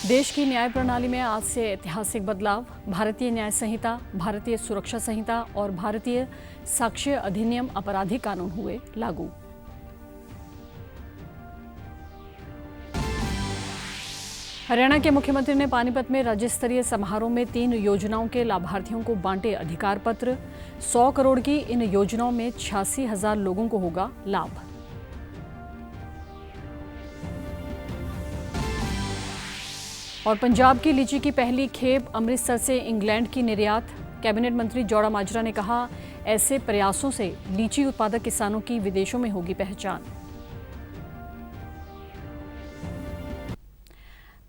देश की न्याय प्रणाली में आज से ऐतिहासिक बदलाव। भारतीय न्याय संहिता, भारतीय सुरक्षा संहिता और भारतीय साक्ष्य अधिनियम आपराधिक कानून हुए लागू। हरियाणा के मुख्यमंत्री ने पानीपत में राज्य स्तरीय समारोह में 3 योजनाओं के लाभार्थियों को बांटे अधिकार पत्र। 100 करोड़ की इन योजनाओं में 86,000 लोगों को होगा लाभ। और पंजाब की लीची की पहली खेप अमृतसर से इंग्लैंड की निर्यात। कैबिनेट मंत्री जोड़ा माजरा ने कहा, ऐसे प्रयासों से लीची उत्पादक किसानों की विदेशों में होगी पहचान।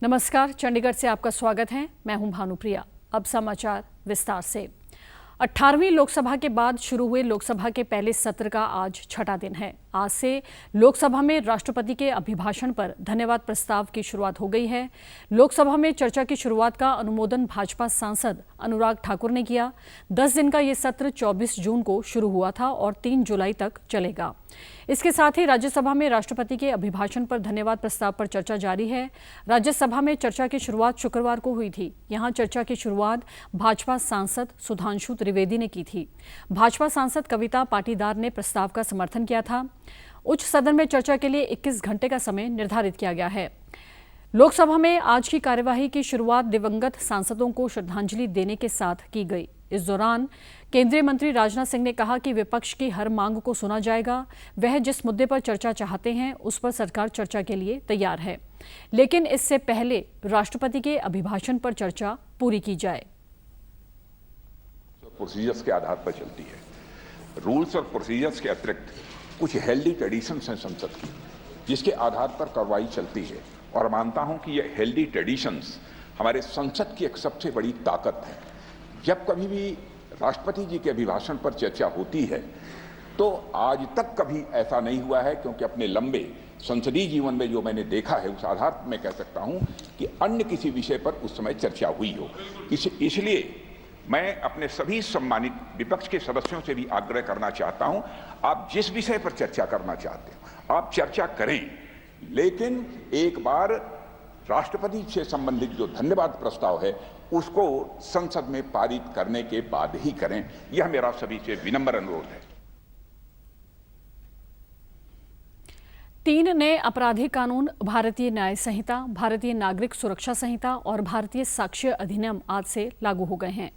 नमस्कार, चंडीगढ़ से आपका स्वागत है। मैं हूं भानुप्रिया। अब समाचार विस्तार से। 18वीं लोकसभा के बाद शुरू हुए लोकसभा के पहले सत्र का आज छठा दिन है। आज से लोकसभा में राष्ट्रपति के अभिभाषण पर धन्यवाद प्रस्ताव की शुरुआत हो गई है। लोकसभा में चर्चा की शुरुआत का अनुमोदन भाजपा सांसद अनुराग ठाकुर ने किया। 10 दिन का ये सत्र 24 जून को शुरू हुआ था और 3 जुलाई तक चलेगा। इसके साथ ही राज्यसभा में राष्ट्रपति के अभिभाषण पर धन्यवाद प्रस्ताव पर चर्चा जारी है। राज्यसभा में चर्चा की शुरुआत शुक्रवार को हुई थी। यहां चर्चा की शुरुआत भाजपा सांसद सुधांशु त्रिवेदी ने की थी। भाजपा सांसद कविता पाटीदार ने प्रस्ताव का समर्थन किया था। उच्च सदन में चर्चा के लिए 21 घंटे का समय निर्धारित किया गया है। लोकसभा में आज की कार्यवाही की शुरुआत दिवंगत सांसदों को श्रद्धांजलि देने के साथ की गई। इस दौरान केंद्रीय मंत्री राजनाथ सिंह ने कहा कि विपक्ष की हर मांग को सुना जाएगा। वह जिस मुद्दे पर चर्चा चाहते हैं उस पर सरकार चर्चा के लिए तैयार है, लेकिन इससे पहले राष्ट्रपति के अभिभाषण पर चर्चा पूरी की जाए। प्रोसीजर्स के आधार पर चलती है। रूल्स और प्रोसीजर्स के अतिरिक्त कुछ हेल्दी ट्रेडिशंस हैं संसद की, जिसके आधार पर कार्रवाई चलती है। और मानता हूं कि ये हेल्दी ट्रेडिशंस हमारे संसद की एक सबसे बड़ी ताकत है। जब कभी भी राष्ट्रपति जी के अभिभाषण पर चर्चा होती है तो आज तक कभी ऐसा नहीं हुआ है, क्योंकि अपने लंबे संसदीय जीवन में जो मैंने देखा है उस आधार पर मैं कह सकता हूं कि अन्य किसी विषय पर उस समय चर्चा हुई हो। इसलिए मैं अपने सभी सम्मानित विपक्ष के सदस्यों से भी आग्रह करना चाहता हूं, आप जिस विषय पर चर्चा करना चाहते हो आप चर्चा करें, लेकिन एक बार राष्ट्रपति से संबंधित जो धन्यवाद प्रस्ताव है उसको संसद में पारित करने के बाद ही करें। यह मेरा सभी से विनम्र अनुरोध है। 3 नए आपराधिक कानून, भारतीय न्याय संहिता, भारतीय नागरिक सुरक्षा संहिता और भारतीय साक्ष्य अधिनियम आज से लागू हो गए हैं।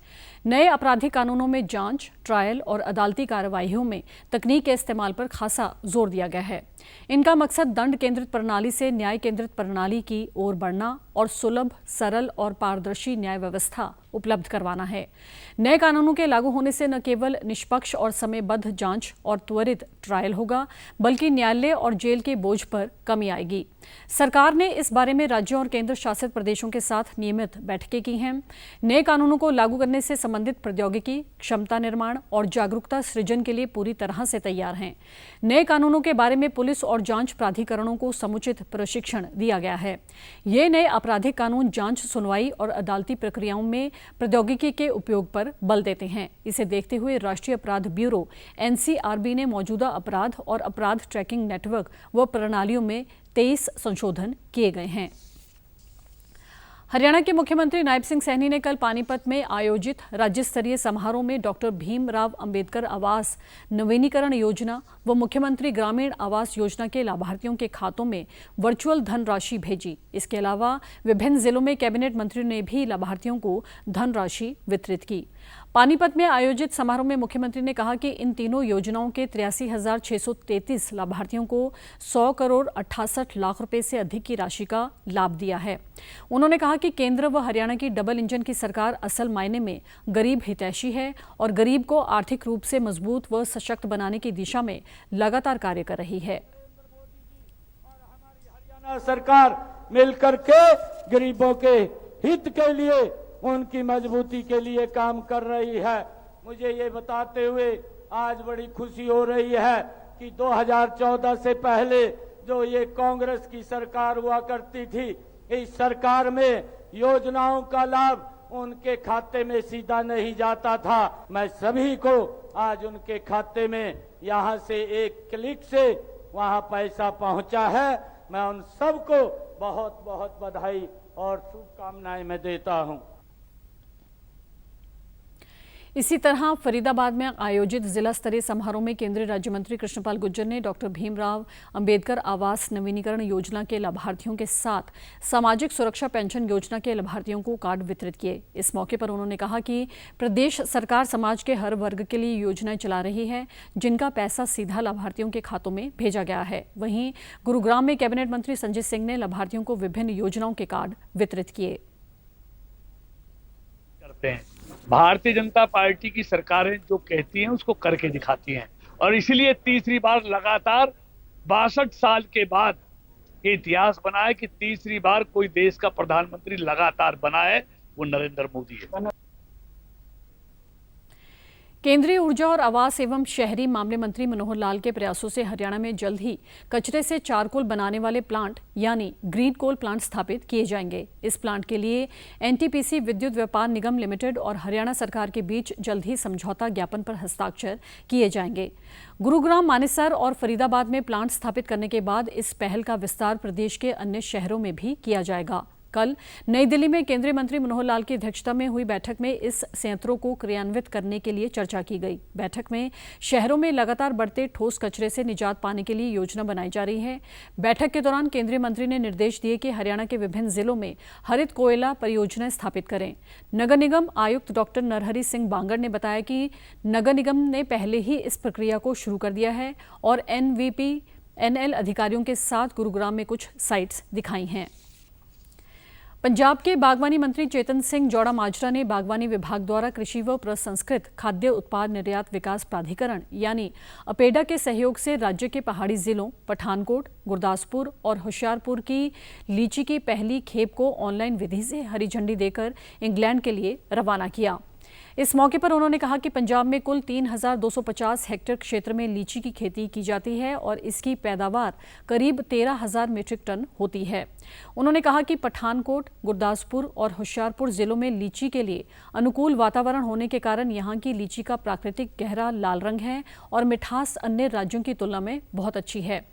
नए आपराधिक कानूनों में जांच, ट्रायल और अदालती कार्यवाहियों में तकनीक के इस्तेमाल पर खासा जोर दिया गया है। इनका मकसद दंड केंद्रित प्रणाली से न्याय केंद्रित प्रणाली की ओर बढ़ना और सुलभ, सरल और पारदर्शी न्याय व्यवस्था उपलब्ध करवाना है। नए कानूनों के लागू होने से न केवल निष्पक्ष और समयबद्ध जांच और त्वरित ट्रायल होगा, बल्कि न्यायालय और जेल के बोझ पर कमी आएगी। सरकार ने इस बारे में राज्यों और केंद्र शासित प्रदेशों के साथ नियमित बैठकें की हैं। नए कानूनों को लागू करने से संबंधित प्रौद्योगिकी, क्षमता निर्माण और जागरूकता सृजन के लिए पूरी तरह से तैयार हैं। नए कानूनों के बारे में पुलिस और जांच प्राधिकरणों को समुचित प्रशिक्षण दिया गया है। ये नए आपराधिक कानून जांच, सुनवाई और अदालती प्रक्रियाओं में प्रौद्योगिकी के उपयोग पर बल देते हैं। इसे देखते हुए राष्ट्रीय अपराध ब्यूरो NCRB ने मौजूदा अपराध और अपराध ट्रैकिंग नेटवर्क व प्रणालियों में 23 संशोधन किए गए हैं। हरियाणा के मुख्यमंत्री नायब सिंह सैनी ने कल पानीपत में आयोजित राज्य स्तरीय समारोह में डॉक्टर भीमराव अंबेडकर आवास नवीनीकरण योजना व मुख्यमंत्री ग्रामीण आवास योजना के लाभार्थियों के खातों में वर्चुअल धनराशि भेजी। इसके अलावा विभिन्न जिलों में कैबिनेट मंत्रियों ने भी लाभार्थियों को धनराशि वितरित की। पानीपत में आयोजित समारोह में मुख्यमंत्री ने कहा कि इन तीनों योजनाओं के 83,633 लाभार्थियों को 100 करोड़ 68 लाख रुपए से अधिक की राशि का लाभ दिया है। उन्होंने कहा कि केंद्र व हरियाणा की डबल इंजन की सरकार असल मायने में गरीब हितैषी है और गरीब को आर्थिक रूप से मजबूत व सशक्त बनाने की दिशा में लगातार कार्य कर रही है। हरियाणा सरकार मिलकर के गरीबों के हित के लिए, उनकी मजबूती के लिए काम कर रही है। मुझे ये बताते हुए आज बड़ी खुशी हो रही है कि 2014 से पहले जो ये कांग्रेस की सरकार हुआ करती थी, इस सरकार में योजनाओं का लाभ उनके खाते में सीधा नहीं जाता था। मैं सभी को आज उनके खाते में यहां से एक क्लिक से वहां पैसा पहुंचा है। मैं उन सबको बहुत बहुत बधाई और शुभकामनाएं मैं देता हूं। इसी तरह फरीदाबाद में आयोजित जिला स्तरीय समारोह में केंद्रीय राज्य मंत्री कृष्णपाल गुर्जर ने डॉक्टर भीमराव अंबेडकर आवास नवीनीकरण योजना के लाभार्थियों के साथ सामाजिक सुरक्षा पेंशन योजना के लाभार्थियों को कार्ड वितरित किए। इस मौके पर उन्होंने कहा कि प्रदेश सरकार समाज के हर वर्ग के लिए योजनाएं चला रही है, जिनका पैसा सीधा लाभार्थियों के खातों में भेजा गया है। वहीं गुरुग्राम में कैबिनेट मंत्री संजय सिंह ने लाभार्थियों को विभिन्न योजनाओं के कार्ड वितरित किए। भारतीय जनता पार्टी की सरकारें जो कहती हैं उसको करके दिखाती हैं, और इसलिए तीसरी बार लगातार 62 साल के बाद ये इतिहास बना है कि तीसरी बार कोई देश का प्रधानमंत्री लगातार बना है, वो नरेंद्र मोदी है। केंद्रीय ऊर्जा और आवास एवं शहरी मामले मंत्री मनोहर लाल के प्रयासों से हरियाणा में जल्द ही कचरे से चारकोल बनाने वाले प्लांट यानी ग्रीन कोल प्लांट स्थापित किए जाएंगे। इस प्लांट के लिए एनटीपीसी विद्युत व्यापार निगम लिमिटेड और हरियाणा सरकार के बीच जल्द ही समझौता ज्ञापन पर हस्ताक्षर किए जाएंगे। गुरुग्राम, मानेसर और फरीदाबाद में प्लांट स्थापित करने के बाद इस पहल का विस्तार प्रदेश के अन्य शहरों में भी किया जाएगा। कल नई दिल्ली में केंद्रीय मंत्री मनोहर लाल की अध्यक्षता में हुई बैठक में इस संयंत्रों को क्रियान्वित करने के लिए चर्चा की गई। बैठक में शहरों में लगातार बढ़ते ठोस कचरे से निजात पाने के लिए योजना बनाई जा रही है। बैठक के दौरान केंद्रीय मंत्री ने निर्देश दिए कि हरियाणा के विभिन्न जिलों में हरित कोयला परियोजनाएं स्थापित करें। नगर निगम आयुक्त डॉक्टर नरहरि सिंह बांगड़ ने बताया कि नगर निगम ने पहले ही इस प्रक्रिया को शुरू कर दिया है और NVPNL अधिकारियों के साथ गुरुग्राम में कुछ साइट्स दिखाई हैं। पंजाब के बागवानी मंत्री चेतन सिंह जौड़ा माजरा ने बागवानी विभाग द्वारा कृषि व प्रसंस्कृत खाद्य उत्पाद निर्यात विकास प्राधिकरण यानी अपेडा के सहयोग से राज्य के पहाड़ी जिलों पठानकोट, गुरदासपुर और होशियारपुर की लीची की पहली खेप को ऑनलाइन विधि से हरी झंडी देकर इंग्लैंड के लिए रवाना किया। इस मौके पर उन्होंने कहा कि पंजाब में कुल 3,250 हेक्टेयर क्षेत्र में लीची की खेती की जाती है और इसकी पैदावार करीब 13,000 मीट्रिक टन होती है। उन्होंने कहा कि पठानकोट, गुरदासपुर और होशियारपुर जिलों में लीची के लिए अनुकूल वातावरण होने के कारण यहाँ की लीची का प्राकृतिक गहरा लाल रंग है और मिठास अन्य राज्यों की तुलना में बहुत अच्छी है।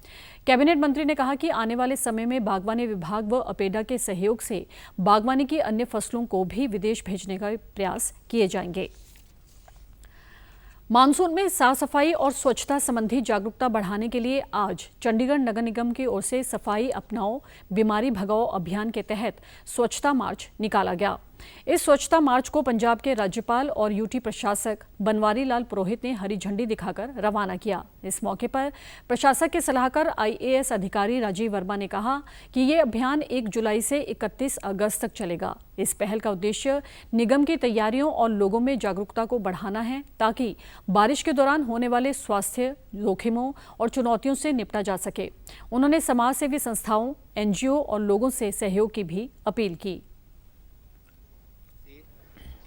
कैबिनेट मंत्री ने कहा कि आने वाले समय में बागवानी विभाग व अपेडा के सहयोग से बागवानी की अन्य फसलों को भी विदेश भेजने का प्रयास किए जाएंगे। मानसून में साफ सफाई और स्वच्छता संबंधी जागरूकता बढ़ाने के लिए आज चंडीगढ़ नगर निगम की ओर से सफाई अपनाओ बीमारी भगाओ अभियान के तहत स्वच्छता मार्च निकाला गया। इस स्वच्छता मार्च को पंजाब के राज्यपाल और यूटी प्रशासक बनवारी लाल पुरोहित ने हरी झंडी दिखाकर रवाना किया। इस मौके पर प्रशासक के सलाहकार IAS अधिकारी राजीव वर्मा ने कहा कि ये अभियान 1 जुलाई से 31 अगस्त तक चलेगा। इस पहल का उद्देश्य निगम की तैयारियों और लोगों में जागरूकता को बढ़ाना है ताकि बारिश के दौरान होने वाले स्वास्थ्य जोखिमों और चुनौतियों से निपटा जा सके। उन्होंने समाज सेवी संस्थाओं, NGO और लोगों से सहयोग की भी अपील की।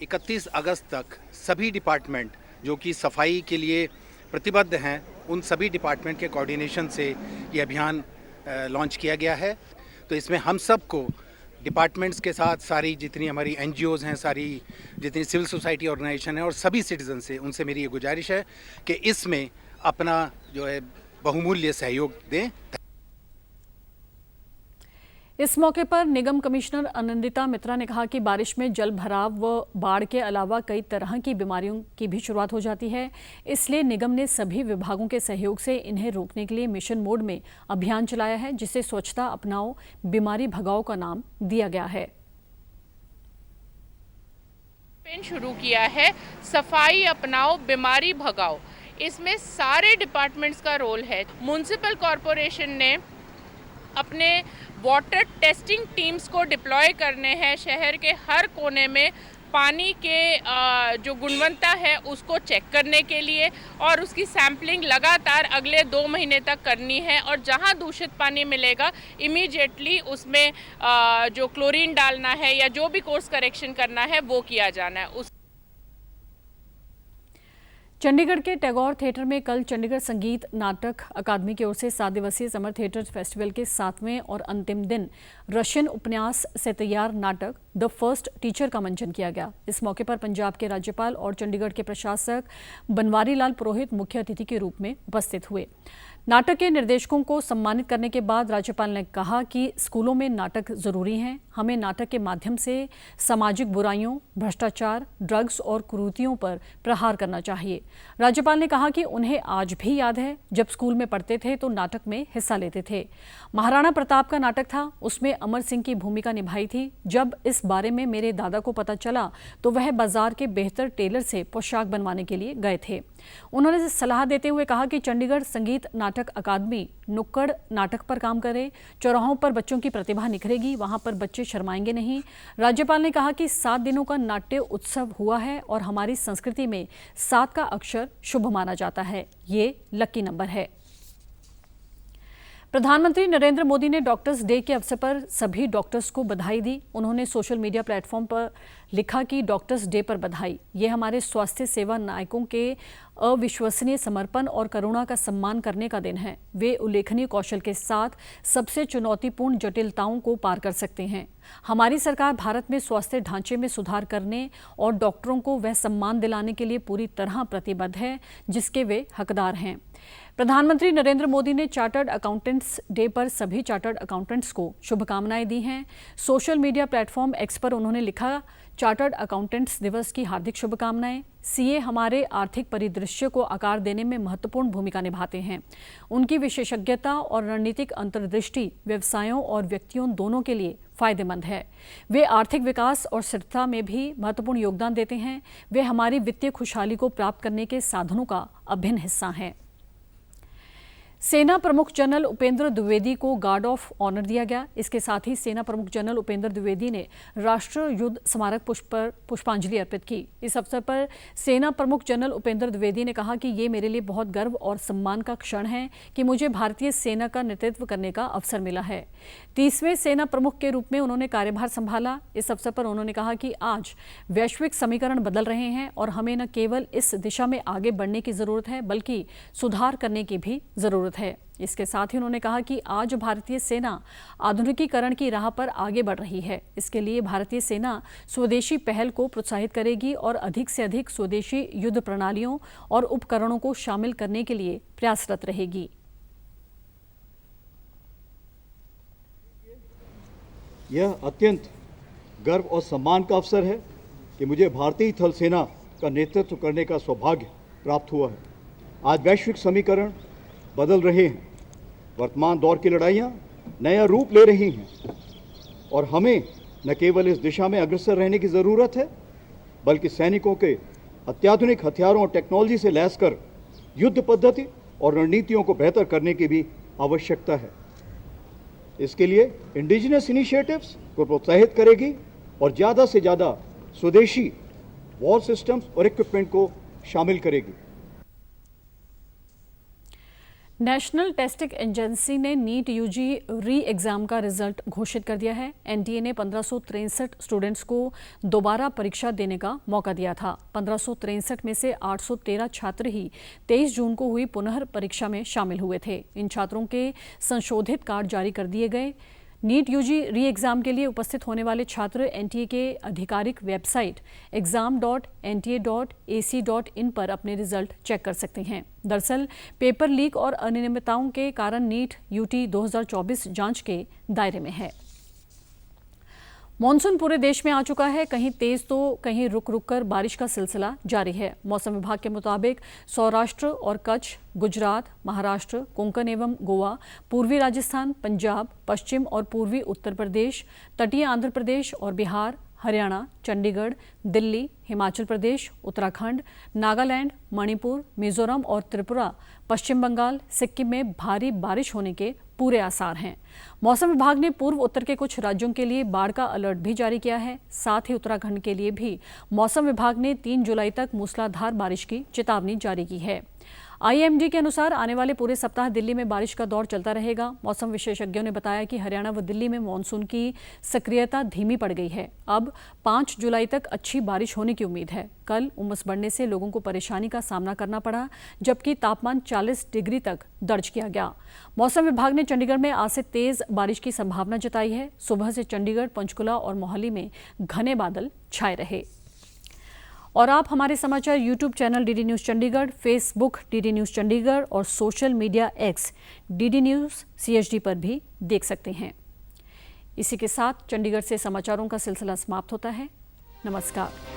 31 अगस्त तक सभी डिपार्टमेंट जो कि सफाई के लिए प्रतिबद्ध हैं, उन सभी डिपार्टमेंट के कोऑर्डिनेशन से ये अभियान लॉन्च किया गया है। तो इसमें हम सबको डिपार्टमेंट्स के साथ सारी जितनी हमारी NGOs हैं, सारी जितनी सिविल सोसाइटी ऑर्गेनाइजेशन है और सभी सिटीजन से उनसे मेरी ये गुजारिश है कि इसमें अपना जो है बहुमूल्य सहयोग दें। इस मौके पर निगम कमिश्नर अनंदिता मित्रा ने कहा कि बारिश में जल भराव व बाढ़ के अलावा कई तरह की बीमारियों की भी शुरुआत हो जाती है, इसलिए निगम ने सभी विभागों के सहयोग से इन्हें रोकने के लिए मिशन मोड में अभियान चलाया है, जिसे स्वच्छता अपनाओ बीमारी भगाओ का नाम दिया गया है। शुरू किया है सफाई अपनाओ बीमारी भगाओ। इसमें सारे डिपार्टमेंट्स का रोल है। म्युनिसिपल कॉरपोरेशन ने अपने वाटर टेस्टिंग टीम्स को डिप्लॉय करने हैं शहर के हर कोने में पानी के जो गुणवत्ता है उसको चेक करने के लिए, और उसकी सैंपलिंग लगातार अगले 2 महीने तक करनी है। और जहां दूषित पानी मिलेगा इमीडिएटली उसमें जो क्लोरीन डालना है या जो भी कोर्स करेक्शन करना है वो किया जाना है। चंडीगढ़ के टैगोर थिएटर में कल चंडीगढ़ संगीत नाटक अकादमी की ओर से 7 दिवसीय समर थिएटर फेस्टिवल के 7वें और अंतिम दिन रशियन उपन्यास से तैयार नाटक द फर्स्ट टीचर का मंचन किया गया। इस मौके पर पंजाब के राज्यपाल और चंडीगढ़ के प्रशासक बनवारी लाल पुरोहित मुख्य अतिथि के रूप में उपस्थित हुए। नाटक के निर्देशकों को सम्मानित करने के बाद राज्यपाल ने कहा कि स्कूलों में नाटक जरूरी हैं। हमें नाटक के माध्यम से सामाजिक बुराइयों, भ्रष्टाचार, ड्रग्स और कुरीतियों पर प्रहार करना चाहिए। राज्यपाल ने कहा कि उन्हें आज भी याद है जब स्कूल में पढ़ते थे तो नाटक में हिस्सा लेते थे। महाराणा प्रताप का नाटक था, उसमें अमर सिंह की भूमिका निभाई थी। जब इस बारे में मेरे दादा को पता चला तो वह बाजार के बेहतर टेलर से पोशाक बनवाने के लिए गए थे। उन्होंने सलाह देते हुए कहा कि चंडीगढ़ संगीत नाटक अकादमी नुक्कड़ नाटक पर काम करे। चौराहों पर बच्चों की प्रतिभा निखरेगी, वहां पर बच्चे शर्माएंगे नहीं। राज्यपाल ने कहा कि 7 दिनों का नाट्य उत्सव हुआ है और हमारी संस्कृति में 7 का अक्षर शुभ माना जाता है। ये लकी नंबर है। प्रधानमंत्री नरेंद्र मोदी ने डॉक्टर्स डे के अवसर पर सभी डॉक्टर्स को बधाई दी। उन्होंने सोशल मीडिया प्लेटफॉर्म पर लिखा कि डॉक्टर्स डे पर बधाई। ये हमारे स्वास्थ्य सेवा नायकों के अविश्वसनीय समर्पण और करुणा का सम्मान करने का दिन है। वे उल्लेखनीय कौशल के साथ सबसे चुनौतीपूर्ण जटिलताओं को पार कर सकते हैं। हमारी सरकार भारत में स्वास्थ्य ढांचे में सुधार करने और डॉक्टरों को वह सम्मान दिलाने के लिए पूरी तरह प्रतिबद्ध है जिसके वे हकदार हैं। प्रधानमंत्री नरेंद्र मोदी ने चार्टर्ड अकाउंटेंट्स डे पर सभी चार्टर्ड अकाउंटेंट्स को शुभकामनाएं दी हैं। सोशल मीडिया प्लेटफॉर्म एक्स पर उन्होंने लिखा, चार्टर्ड अकाउंटेंट्स दिवस की हार्दिक शुभकामनाएं। सीए हमारे आर्थिक परिदृश्य को आकार देने में महत्वपूर्ण भूमिका निभाते हैं। उनकी विशेषज्ञता और रणनीतिक अंतर्दृष्टि व्यवसायों और व्यक्तियों दोनों के लिए फायदेमंद है। वे आर्थिक विकास और स्थिरता में भी महत्वपूर्ण योगदान देते हैं। वे हमारी वित्तीय खुशहाली को प्राप्त करने के साधनों का अभिन्न हिस्सा हैं। सेना प्रमुख जनरल उपेंद्र द्विवेदी को गार्ड ऑफ ऑनर दिया गया। इसके साथ ही सेना प्रमुख जनरल उपेंद्र द्विवेदी ने राष्ट्रीय युद्ध स्मारक पर पुष्पांजलि अर्पित की। इस अवसर पर सेना प्रमुख जनरल उपेंद्र द्विवेदी ने कहा कि ये मेरे लिए बहुत गर्व और सम्मान का क्षण है कि मुझे भारतीय सेना का नेतृत्व करने का अवसर मिला है। 30वें सेना प्रमुख के रूप में उन्होंने कार्यभार संभाला। इस अवसर पर उन्होंने कहा कि आज वैश्विक समीकरण बदल रहे हैं और हमें न केवल इस दिशा में आगे बढ़ने की जरूरत है बल्कि सुधार करने की भी जरूरत है। इसके साथ ही उन्होंने कहा कि आज भारतीय सेना आधुनिकीकरण की राह पर आगे बढ़ रही है। इसके लिए भारतीय सेना स्वदेशी पहल को प्रोत्साहित करेगी और अधिक से अधिक स्वदेशी युद्ध प्रणालियों और उपकरणों को शामिल करने के लिए प्रयासरत रहेगी। यह अत्यंत गर्व और सम्मान का अवसर है कि मुझे भारतीय थल सेना का नेतृत्व करने का सौभाग्य प्राप्त हुआ है। आज वैश्विक समीकरण बदल रहे हैं, वर्तमान दौर की लड़ाइयाँ नया रूप ले रही हैं और हमें न केवल इस दिशा में अग्रसर रहने की ज़रूरत है बल्कि सैनिकों के अत्याधुनिक हथियारों और टेक्नोलॉजी से लैस कर युद्ध पद्धति और रणनीतियों को बेहतर करने की भी आवश्यकता है। इसके लिए इंडिजिनस इनिशिएटिव्स को प्रोत्साहित करेगी और ज़्यादा से ज़्यादा स्वदेशी वॉर सिस्टम्स और इक्विपमेंट को शामिल करेगी। नेशनल टेस्टिंग एजेंसी ने नीट यूजी री एग्ज़ाम का रिजल्ट घोषित कर दिया है। एनटीए ने 1563 स्टूडेंट्स को दोबारा परीक्षा देने का मौका दिया था। 1563 में से 813 छात्र ही 23 जून को हुई पुनः परीक्षा में शामिल हुए थे। इन छात्रों के संशोधित कार्ड जारी कर दिए गए। नीट यूजी री एग्ज़ाम के लिए उपस्थित होने वाले छात्र एनटीए के आधिकारिक वेबसाइट exam.nta.ac.in पर अपने रिजल्ट चेक कर सकते हैं। दरअसल पेपर लीक और अनियमितताओं के कारण नीट यूटी 2024 जांच के दायरे में है। मॉनसून पूरे देश में आ चुका है। कहीं तेज तो कहीं रुक रुक कर बारिश का सिलसिला जारी है। मौसम विभाग के मुताबिक सौराष्ट्र और कच्छ, गुजरात, महाराष्ट्र, कोंकण एवं गोवा, पूर्वी राजस्थान, पंजाब, पश्चिम और पूर्वी उत्तर प्रदेश, तटीय आंध्र प्रदेश और बिहार, हरियाणा, चंडीगढ़, दिल्ली, हिमाचल प्रदेश, उत्तराखंड, नागालैंड, मणिपुर, मिजोरम और त्रिपुरा, पश्चिम बंगाल, सिक्किम में भारी बारिश होने के पूरे आसार हैं। मौसम विभाग ने पूर्व उत्तर के कुछ राज्यों के लिए बाढ़ का अलर्ट भी जारी किया है। साथ ही उत्तराखंड के लिए भी मौसम विभाग ने 3 जुलाई तक मूसलाधार बारिश की चेतावनी जारी की है। आईएमडी के अनुसार आने वाले पूरे सप्ताह दिल्ली में बारिश का दौर चलता रहेगा। मौसम विशेषज्ञों ने बताया कि हरियाणा व दिल्ली में मानसून की सक्रियता धीमी पड़ गई है। अब 5 जुलाई तक अच्छी बारिश होने की उम्मीद है। कल उमस बढ़ने से लोगों को परेशानी का सामना करना पड़ा, जबकि तापमान 40 डिग्री तक दर्ज किया गया। मौसम विभाग ने चंडीगढ़ में आज से तेज बारिश की संभावना जताई है। सुबह से चंडीगढ़, पंचकुला और मोहाली में घने बादल छाए रहे। और आप हमारे समाचार YouTube channel DD news Chandigarh, Facebook DD news Chandigarh और social media X DD news CHD पर भी देख सकते हैं। इसी के साथ चंडीगढ़ से समाचारों का सिलसिला समाप्त होता है। नमस्कार।